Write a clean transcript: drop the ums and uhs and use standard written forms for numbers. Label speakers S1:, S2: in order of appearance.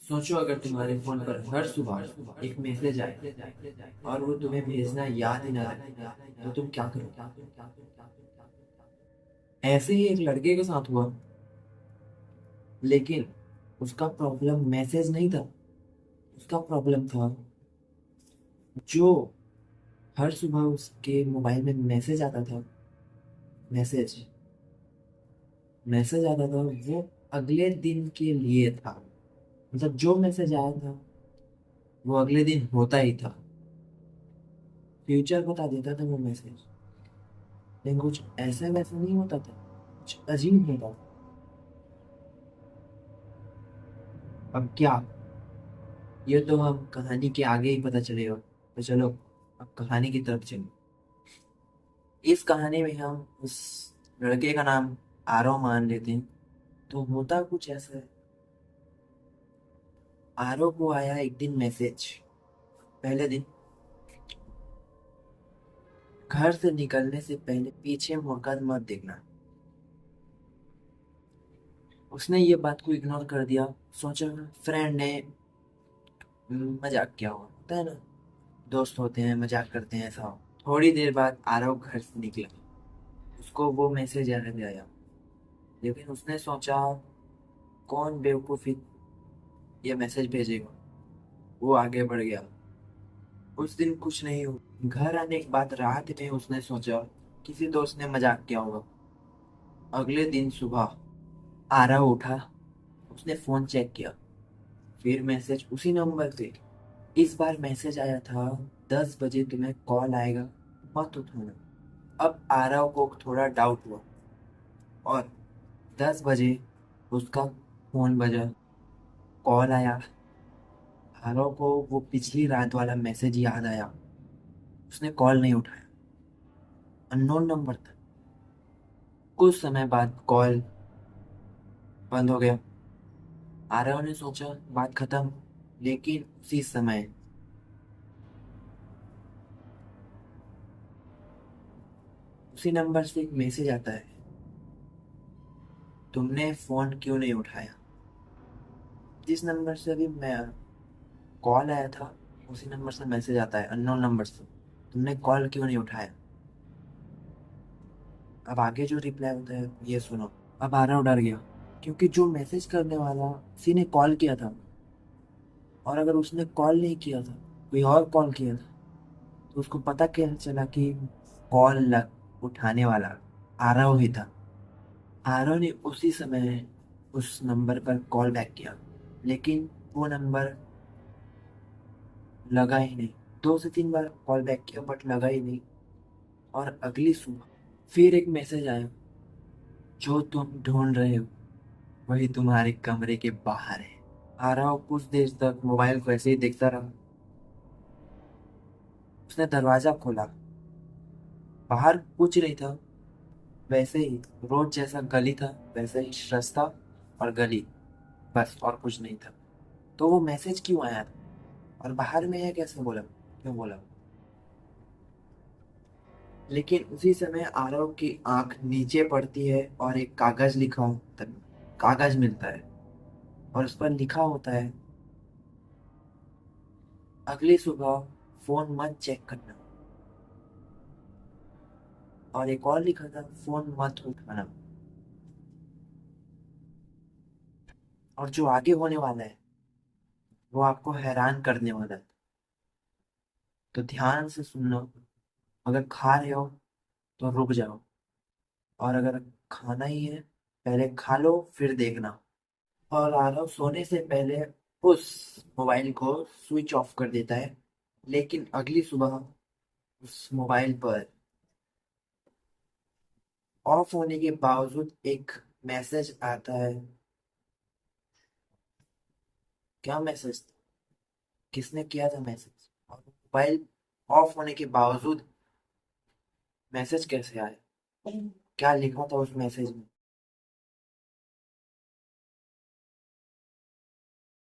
S1: सोचो अगर तुम्हारे फोन पर हर सुबह एक मैसेज आए और वो तुम्हें भेजना याद ही ना रहे तो तुम क्या करोगे। ऐसे ही एक लड़के के साथ हुआ, लेकिन उसका प्रॉब्लम मैसेज नहीं था। उसका प्रॉब्लम था जो हर सुबह उसके मोबाइल में मैसेज आता था। मैसेज मैसेज आता था वो अगले दिन के लिए था। मतलब जो मैसेज आया था वो अगले दिन होता ही था। फ्यूचर बता देता था वो मैसेज, लेकिन कुछ ऐसा वैसा नहीं होता था, कुछ अजीब होता था। अब क्या, ये तो हम कहानी के आगे ही पता चलेगा। तो चलो अब कहानी की तरफ चलो। इस कहानी में हम उस लड़के का नाम आरव मान लेते हैं। तो होता कुछ ऐसा है, आरव को आया एक दिन मैसेज। पहले दिन, घर से निकलने से पहले पीछे मुड़कर मत देखना। उसने ये बात को इग्नोर कर दिया। सोचा फ्रेंड ने मजाक किया होता है ना, दोस्त होते हैं मजाक करते हैं ऐसा। थोड़ी देर बाद आरव घर से निकला। उसको वो मैसेज याद आया, लेकिन उसने सोचा कौन बेवकूफी ये मैसेज भेजेगा। वो आगे बढ़ गया। उस दिन कुछ नहीं हुआ। घर आने के बाद रात में उसने सोचा किसी दोस्त ने मजाक किया होगा। अगले दिन सुबह आरव उठा, उसने फोन चेक किया, फिर मैसेज उसी नंबर पे। इस बार मैसेज आया था 10 बजे तुम्हें कॉल आएगा, मत उठाना। अब आरव को थोड़ा डाउट हुआ और 10 बजे उसका फोन बजा, कॉल आया। आरव को वो पिछली रात वाला मैसेज याद आया। उसने कॉल नहीं उठाया, अननोन नंबर था। कुछ समय बाद कॉल बंद हो गया। आरव ने सोचा बात खत्म, लेकिन उसी समय उसी नंबर से एक मैसेज आता है, तुमने फोन क्यों नहीं उठाया। जिस नंबर से अभी मैं कॉल आया था उसी नंबर से मैसेज आता है, अननोन नंबर से, तुमने कॉल क्यों नहीं उठाया। अब आगे जो रिप्लाई होता है ये सुनो। अब आरव डर गया, क्योंकि जो मैसेज करने वाला उसी ने कॉल किया था। और अगर उसने कॉल नहीं किया था, कोई और कॉल किया था, तो उसको पता कैसे चला कि कॉल लग उठाने वाला आरव ही था। आरव ने उसी समय उस नंबर पर कॉल बैक किया, लेकिन वो नंबर लगा ही नहीं। 2 से 3 बार कॉल बैक किया बट लगा ही नहीं। और अगली सुबह फिर एक मैसेज आया, जो तुम ढूंढ रहे हो वही तुम्हारे कमरे के बाहर है। आरव कुछ देर तक मोबाइल को ऐसे ही देखता रहा। उसने दरवाजा खोला, बाहर कुछ नहीं था। वैसे ही रोज जैसा गली था, वैसे ही रास्ता और गली, बस और कुछ नहीं था। तो वो मैसेज क्यों आया था और बाहर में है कैसे बोला, क्यों बोला। लेकिन उसी समय आरव की आंख नीचे पड़ती है और एक कागज लिखा होता है, कागज मिलता है और उस पर लिखा होता है, अगली सुबह फोन मत चेक करना। और एक और लिखा था, फोन मत उठाना। और जो आगे होने वाला है वो आपको हैरान करने वाला है। तो ध्यान से सुनना। अगर खा रहे हो तो रुक जाओ, और अगर खाना ही है पहले खा लो फिर देखना। और आरव सोने से पहले उस मोबाइल को स्विच ऑफ कर देता है, लेकिन अगली सुबह उस मोबाइल पर ऑफ होने के बावजूद एक मैसेज आता है। क्या मैसेज, किसने किया था मैसेज, और मोबाइल ऑफ होने के बावजूद मैसेज कैसे आया, क्या लिखा था उस मैसेज में।